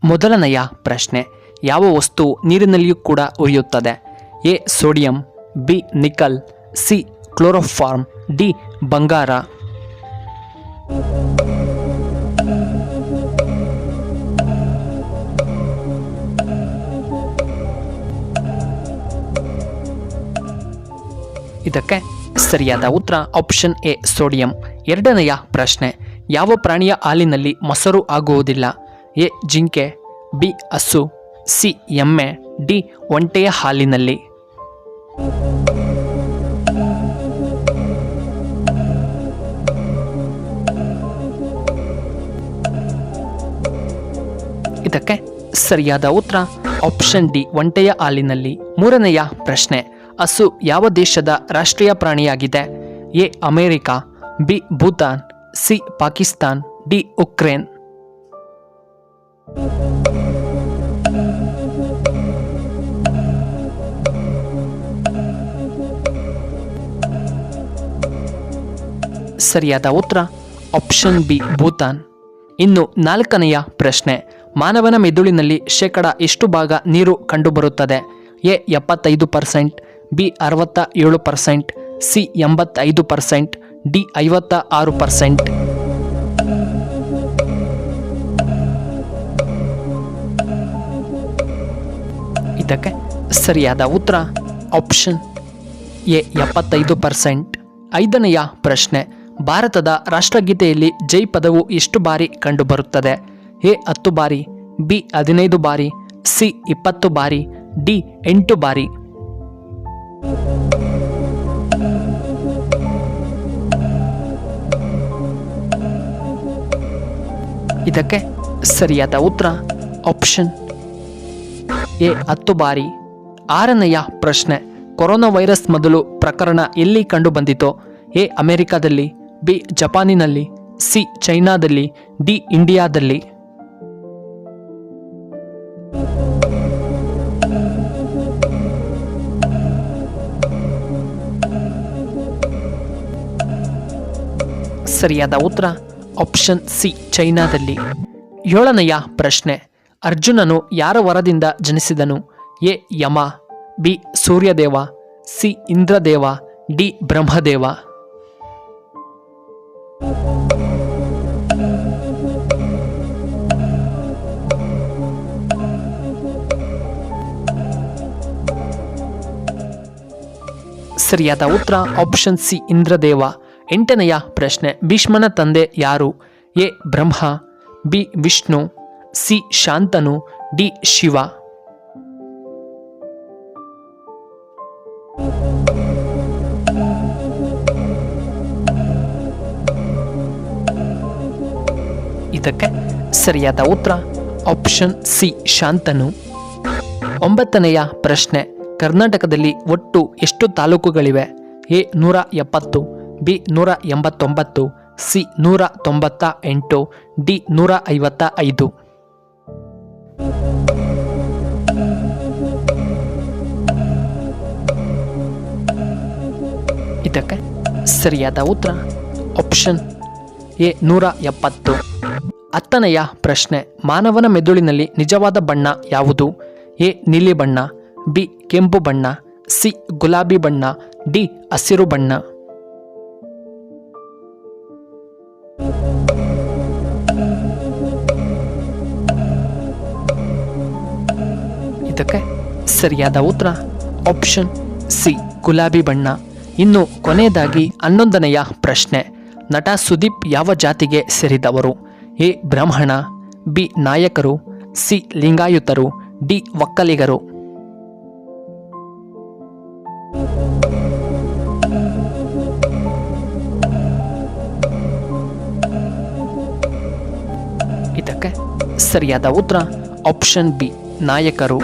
ಮೊದಲನೆಯ ಪ್ರಶ್ನೆ, ಯಾವ ವಸ್ತು ನೀರಿನಲ್ಲಿಯೂ ಕೂಡ ಉರಿಯುತ್ತದೆ? A sodium, B nickel, C chloroform, D ಬಂಗಾರ. ಇದಕ್ಕೆ ಸರಿಯಾದ ಉತ್ತರ ಆಪ್ಷನ್ ಎ ಸೋಡಿಯಂ. ಎರಡನೆಯ ಪ್ರಶ್ನೆ, ಯಾವ ಪ್ರಾಣಿಯ ಹಾಲಿನಲ್ಲಿ ಮೊಸರು ಆಗುವುದಿಲ್ಲ? ಎ ಜಿಂಕೆ, ಬಿ ಹಸು, ಸಿ ಎಮ್ಮೆ, ಡಿ ಒಂಟೆಯ ಹಾಲಿನಲ್ಲಿ. ಇದಕ್ಕೆ ಸರಿಯಾದ ಉತ್ತರ ಆಪ್ಷನ್ ಡಿ ಒಂಟೆಯ ಹಾಲಿನಲ್ಲಿ. ಮೂರನೆಯ ಪ್ರಶ್ನೆ, ಹಸು ಯಾವ ದೇಶದ ರಾಷ್ಟ್ರೀಯ ಪ್ರಾಣಿಯಾಗಿದೆ? A America, B Bhutan, C Pakistan, D Ukraine. ಸರಿಯಾದ ಉತ್ತರ ಆಪ್ಷನ್ ಬಿ ಭೂತಾನ್. ಇನ್ನು ನಾಲ್ಕನೆಯ ಪ್ರಶ್ನೆ, ಮಾನವನ ಮೆದುಳಿನಲ್ಲಿ ಶೇಕಡ ಎಷ್ಟು ಭಾಗ ನೀರು ಕಂಡುಬರುತ್ತದೆ? A 75%, B 67%, C 85%, D 56%. ಇದಕ್ಕೆ ಸರಿಯಾದ ಉತ್ತರ ಆಪ್ಷನ್ ಎ 75%. ಐದನೆಯ ಪ್ರಶ್ನೆ, ಭಾರತದ ರಾಷ್ಟ್ರಗೀತೆಯಲ್ಲಿ ಜೈ ಪದವು ಎಷ್ಟು ಬಾರಿ ಕಂಡುಬರುತ್ತದೆ? ಎ 10 ಬಾರಿ, ಬಿ 15 ಬಾರಿ, ಸಿ 20 ಬಾರಿ, ಡಿ 8 ಬಾರಿ. ಇದಕ್ಕೆ ಸರಿಯಾದ ಉತ್ತರ ಆಪ್ಷನ್ ಎ 10 ಬಾರಿ. ಆರನೆಯ ಪ್ರಶ್ನೆ, ಕೊರೋನಾ ವೈರಸ್ ಮೊದಲು ಪ್ರಕರಣ ಎಲ್ಲಿ ಕಂಡು ಬಂದಿತು? ಎ ಅಮೆರಿಕಾದಲ್ಲಿ, ಬಿ ಜಪಾನಿನಲ್ಲಿ, ಸಿ ಚೈನಾದಲ್ಲಿ, ಡಿ ಇಂಡಿಯಾದಲ್ಲಿ. ಸರಿಯಾದ ಉತ್ತರ ಆಪ್ಷನ್ ಸಿ ಚೈನಾದಲ್ಲಿ. ಏಳನೆಯ ಪ್ರಶ್ನೆ, ಅರ್ಜುನನು ಯಾರ ವರದಿಂದ ಜನಿಸಿದನು? A Yama, B Suryadeva, C Indradeva, D Brahmadeva. ಸರಿಯಾದ ಉತ್ತರ ಆಪ್ಷನ್ ಸಿ ಇಂದ್ರದೇವ. ಎಂಟನೆಯ ಪ್ರಶ್ನೆ, ಭೀಷ್ಮನ ತಂದೆ ಯಾರು? A Brahma, B Vishnu, C Shantanu, D Shiva. ಇದಕ್ಕೆ ಸರಿಯಾದ ಉತ್ತರ ಆಪ್ಷನ್ ಸಿ ಶಾಂತನು. ಒಂಬತ್ತನೆಯ ಪ್ರಶ್ನೆ, ಕರ್ನಾಟಕದಲ್ಲಿ ಒಟ್ಟು ಎಷ್ಟು ತಾಲೂಕುಗಳಿವೆ? A 170, B 189, C 198, D 155. ಇದಕ್ಕೆ ಸರಿಯಾದ ಉತ್ತರ ಆಪ್ಷನ್ ಎ 170. ಹತ್ತನೆಯ ಪ್ರಶ್ನೆ, ಮಾನವನ ಮೆದುಳಿನಲ್ಲಿ ನಿಜವಾದ ಬಣ್ಣ ಯಾವುದು? ಎ ನೀಲಿ ಬಣ್ಣ, ಬಿ ಕೆಂಪು ಬಣ್ಣ, ಸಿ ಗುಲಾಬಿ ಬಣ್ಣ, ಡಿ ಹಸಿರು ಬಣ್ಣ. ಇದಕ್ಕೆ ಸರಿಯಾದ ಉತ್ತರ ಆಪ್ಷನ್ ಸಿ ಗುಲಾಬಿ ಬಣ್ಣ. ಇನ್ನು ಕೊನೆಯದಾಗಿ 11ನೆಯ ಪ್ರಶ್ನೆ, ನಟ ಸುದೀಪ್ ಯಾವ ಜಾತಿಗೆ ಸೇರಿದವರು? ಎ ಬ್ರಾಹ್ಮಣ, ಬಿ ನಾಯಕರು, ಸಿ ಲಿಂಗಾಯುತರು, ಡಿ ಒಕ್ಕಲಿಗರು. ಇದಕ್ಕೆ ಸರಿಯಾದ ಉತ್ತರ ಆಪ್ಷನ್ ಬಿ ನಾಯಕರು.